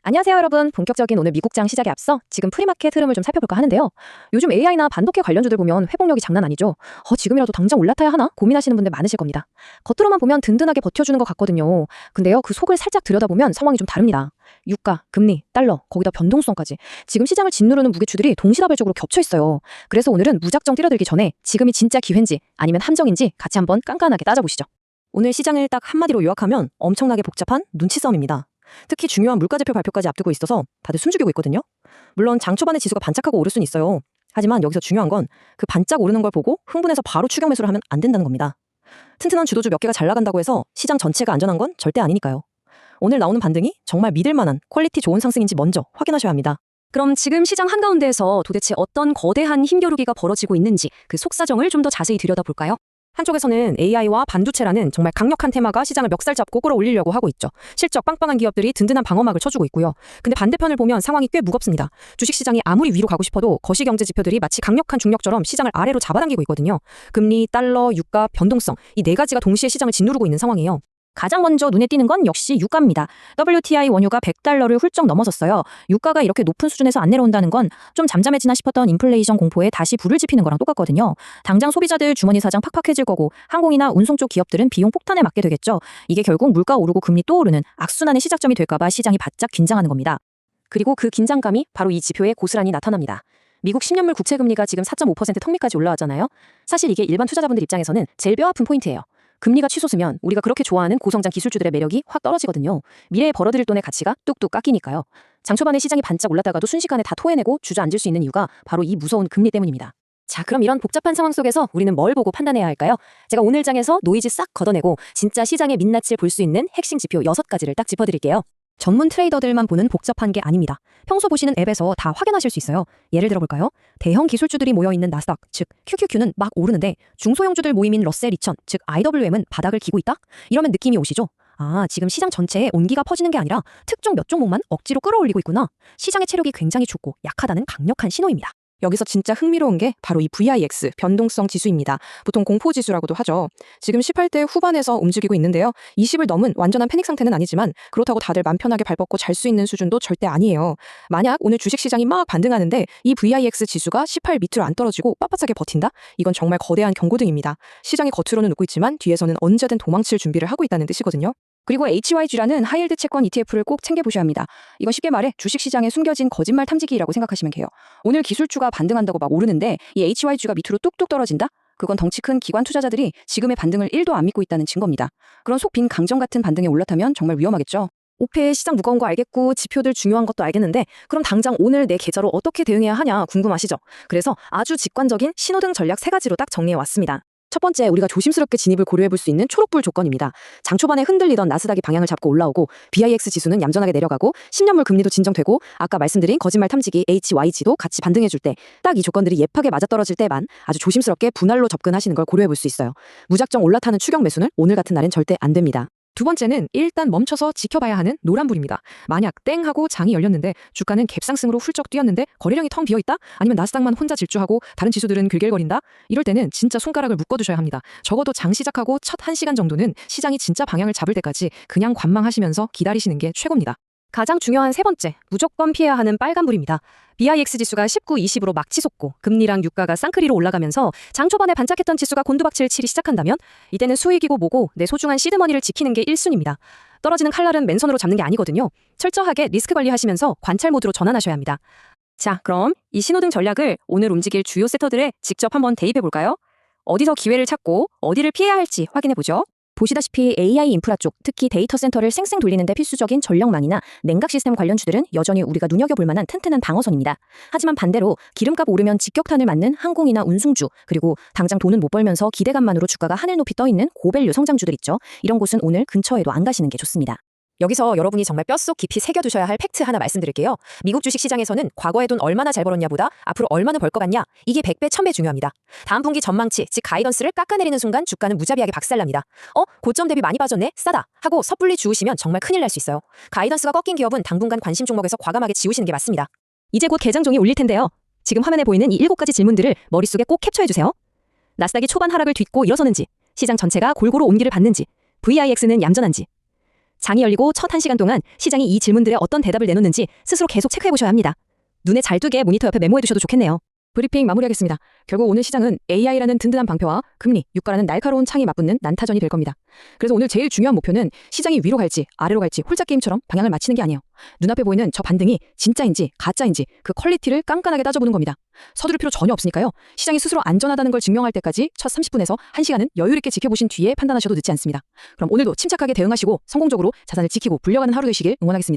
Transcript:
안녕하세요, 여러분. 본격적인 오늘 미국장 시작에 앞서 지금 프리마켓 흐름을 좀 살펴볼까 하는데요. 요즘 AI나 반도체 관련주들 보면 회복력이 장난 아니죠. 지금이라도 당장 올라타야 하나 고민하시는 분들 많으실 겁니다. 겉으로만 보면 든든하게 버텨주는 것 같거든요. 근데요, 그 속을 살짝 들여다보면 상황이 좀 다릅니다. 유가, 금리, 달러, 거기다 변동성까지 지금 시장을 짓누르는 무게추들이 동시다발적으로 겹쳐 있어요. 그래서 오늘은 무작정 뛰어들기 전에 지금이 진짜 기회인지 아니면 함정인지 같이 한번 깐깐하게 따져보시죠. 오늘 시장을 딱 한마디로 요약하면 엄청나게 복잡한 눈치 싸움입니다. 특히 중요한 물가지표 발표까지 앞두고 있어서 다들 숨죽이고 있거든요. 물론 장 초반에 지수가 반짝하고 오를 수는 있어요. 하지만 여기서 중요한 건 그 반짝 오르는 걸 보고 흥분해서 바로 추격 매수를 하면 안 된다는 겁니다. 튼튼한 주도주 몇 개가 잘 나간다고 해서 시장 전체가 안전한 건 절대 아니니까요. 오늘 나오는 반등이 정말 믿을 만한 퀄리티 좋은 상승인지 먼저 확인하셔야 합니다. 그럼 지금 시장 한가운데에서 도대체 어떤 거대한 힘겨루기가 벌어지고 있는지 그 속사정을 좀 더 자세히 들여다볼까요? 한쪽에서는 AI와 반도체라는 정말 강력한 테마가 시장을 멱살 잡고 끌어올리려고 하고 있죠. 실적 빵빵한 기업들이 든든한 방어막을 쳐주고 있고요. 근데 반대편을 보면 상황이 꽤 무겁습니다. 주식시장이 아무리 위로 가고 싶어도 거시경제 지표들이 마치 강력한 중력처럼 시장을 아래로 잡아당기고 있거든요. 금리, 달러, 유가, 변동성 이 네 가지가 동시에 시장을 짓누르고 있는 상황이에요. 가장 먼저 눈에 띄는 건 역시 유가입니다. WTI 원유가 $100를 훌쩍 넘어섰어요. 유가가 이렇게 높은 수준에서 안 내려온다는 건 좀 잠잠해지나 싶었던 인플레이션 공포에 다시 불을 지피는 거랑 똑같거든요. 당장 소비자들 주머니 사정 팍팍해질 거고 항공이나 운송 쪽 기업들은 비용 폭탄에 맞게 되겠죠. 이게 결국 물가 오르고 금리 또 오르는 악순환의 시작점이 될까봐 시장이 바짝 긴장하는 겁니다. 그리고 그 긴장감이 바로 이 지표에 고스란히 나타납니다. 미국 10년물 국채금리가 지금 4.5% 턱밑까지 올라왔잖아요. 사실 이게 일반 투자자분들 입장에서는 제일 뼈아픈 포인트예요. 금리가 치솟으면 우리가 그렇게 좋아하는 고성장 기술주들의 매력이 확 떨어지거든요. 미래에 벌어들일 돈의 가치가 뚝뚝 깎이니까요. 장초반에 시장이 반짝 올랐다가도 순식간에 다 토해내고 주저앉을 수 있는 이유가 바로 이 무서운 금리 때문입니다. 자, 그럼 이런 복잡한 상황 속에서 우리는 뭘 보고 판단해야 할까요? 제가 오늘 장에서 노이즈 싹 걷어내고 진짜 시장의 민낯을 볼 수 있는 핵심 지표 6가지를 딱 짚어드릴게요. 전문 트레이더들만 보는 복잡한 게 아닙니다. 평소 보시는 앱에서 다 확인하실 수 있어요. 예를 들어볼까요? 대형 기술주들이 모여있는 나스닥, 즉 QQQ는 막 오르는데 중소형주들 모임인 러셀 2000, 즉 IWM은 바닥을 기고 있다? 이러면 느낌이 오시죠? 아, 지금 시장 전체에 온기가 퍼지는 게 아니라 특정 몇 종목만 억지로 끌어올리고 있구나. 시장의 체력이 굉장히 죽고 약하다는 강력한 신호입니다. 여기서 진짜 흥미로운 게 바로 이 VIX, 변동성 지수입니다. 보통 공포지수라고도 하죠. 지금 18대 후반에서 움직이고 있는데요. 20을 넘은 완전한 패닉 상태는 아니지만 그렇다고 다들 맘 편하게 발 뻗고 잘 수 있는 수준도 절대 아니에요. 만약 오늘 주식시장이 막 반등하는데 이 VIX 지수가 18 밑으로 안 떨어지고 빳빳하게 버틴다? 이건 정말 거대한 경고등입니다. 시장이 겉으로는 웃고 있지만 뒤에서는 언제든 도망칠 준비를 하고 있다는 뜻이거든요. 그리고 HYG라는 하이힐드 채권 ETF를 꼭 챙겨보셔야 합니다. 이건 쉽게 말해 주식시장에 숨겨진 거짓말 탐지기라고 생각하시면 돼요. 오늘 기술주가 반등한다고 막 오르는데 이 HYG가 밑으로 뚝뚝 떨어진다? 그건 덩치 큰 기관 투자자들이 지금의 반등을 1도 안 믿고 있다는 증거입니다. 그런 속 빈 강정 같은 반등에 올라타면 정말 위험하겠죠. 오페 시장 무거운 거 알겠고 지표들 중요한 것도 알겠는데 그럼 당장 오늘 내 계좌로 어떻게 대응해야 하냐 궁금하시죠? 그래서 아주 직관적인 신호등 전략 3가지로 딱 정리해왔습니다. 첫 번째, 우리가 조심스럽게 진입을 고려해볼 수 있는 초록불 조건입니다. 장 초반에 흔들리던 나스닥이 방향을 잡고 올라오고 VIX 지수는 얌전하게 내려가고 10년물 금리도 진정되고 아까 말씀드린 거짓말 탐지기 HYG도 같이 반등해줄 때 딱 이 조건들이 예쁘게 맞아떨어질 때만 아주 조심스럽게 분할로 접근하시는 걸 고려해볼 수 있어요. 무작정 올라타는 추격 매수는 오늘 같은 날엔 절대 안 됩니다. 두 번째는 일단 멈춰서 지켜봐야 하는 노란불입니다. 만약 땡 하고 장이 열렸는데 주가는 갭상승으로 훌쩍 뛰었는데 거래량이 텅 비어있다? 아니면 나스닥만 혼자 질주하고 다른 지수들은 글ገል거린다? 이럴 때는 진짜 손가락을 묶어두셔야 합니다. 적어도 장 시작하고 첫 1시간 정도는 시장이 진짜 방향을 잡을 때까지 그냥 관망하시면서 기다리시는 게 최고입니다. 가장 중요한 세 번째, 무조건 피해야 하는 빨간불입니다. VIX 지수가 19, 20으로 막 치솟고 금리랑 유가가 쌍크리로 올라가면서 장 초반에 반짝했던 지수가 곤두박질 치기 시작한다면 이때는 수익이고 뭐고 내 소중한 시드머니를 지키는 게 1순위입니다. 떨어지는 칼날은 맨손으로 잡는 게 아니거든요. 철저하게 리스크 관리하시면서 관찰 모드로 전환하셔야 합니다. 자, 그럼 이 신호등 전략을 오늘 움직일 주요 섹터들에 직접 한번 대입해볼까요? 어디서 기회를 찾고 어디를 피해야 할지 확인해보죠. 보시다시피 AI 인프라 쪽, 특히 데이터 센터를 쌩쌩 돌리는데 필수적인 전력망이나 냉각 시스템 관련주들은 여전히 우리가 눈여겨볼 만한 튼튼한 방어선입니다. 하지만 반대로 기름값 오르면 직격탄을 맞는 항공이나 운송주, 그리고 당장 돈은 못 벌면서 기대감만으로 주가가 하늘 높이 떠있는 고밸류 성장주들 있죠. 이런 곳은 오늘 근처에도 안 가시는 게 좋습니다. 여기서 여러분이 정말 뼛속 깊이 새겨두셔야 할 팩트 하나 말씀드릴게요. 미국 주식시장에서는 과거에 돈 얼마나 잘 벌었냐보다 앞으로 얼마나 벌 것 같냐, 이게 100배, 1000배 중요합니다. 다음 분기 전망치, 즉 가이던스를 깎아내리는 순간 주가는 무자비하게 박살납니다. 고점 대비 많이 빠졌네? 싸다! 하고 섣불리 주우시면 정말 큰일 날 수 있어요. 가이던스가 꺾인 기업은 당분간 관심 종목에서 과감하게 지우시는 게 맞습니다. 이제 곧 개장종이 울릴 텐데요. 지금 화면에 보이는 이 7가지 질문들을 머릿속에 꼭 캡처해주세요. 나스닥이 초반 하락을 딛고 일어서는지, 시장 전체가 골고루 온기를 받는지, VIX는 얌전한지, 장이 열리고 첫 1시간 동안 시장이 이 질문들에 어떤 대답을 내놓는지 스스로 계속 체크해보셔야 합니다. 눈에 잘 띄게 모니터 옆에 메모해두셔도 좋겠네요. 브리핑 마무리하겠습니다. 결국 오늘 시장은 AI라는 든든한 방패와 금리, 유가라는 날카로운 창이 맞붙는 난타전이 될 겁니다. 그래서 오늘 제일 중요한 목표는 시장이 위로 갈지 아래로 갈지 홀짝 게임처럼 방향을 맞히는 게 아니에요. 눈앞에 보이는 저 반등이 진짜인지 가짜인지 그 퀄리티를 깐깐하게 따져보는 겁니다. 서두를 필요 전혀 없으니까요. 시장이 스스로 안전하다는 걸 증명할 때까지 첫 30분에서 1시간은 여유 있게 지켜보신 뒤에 판단하셔도 늦지 않습니다. 그럼 오늘도 침착하게 대응하시고 성공적으로 자산을 지키고 불려가는 하루 되시길 응원하겠습니다.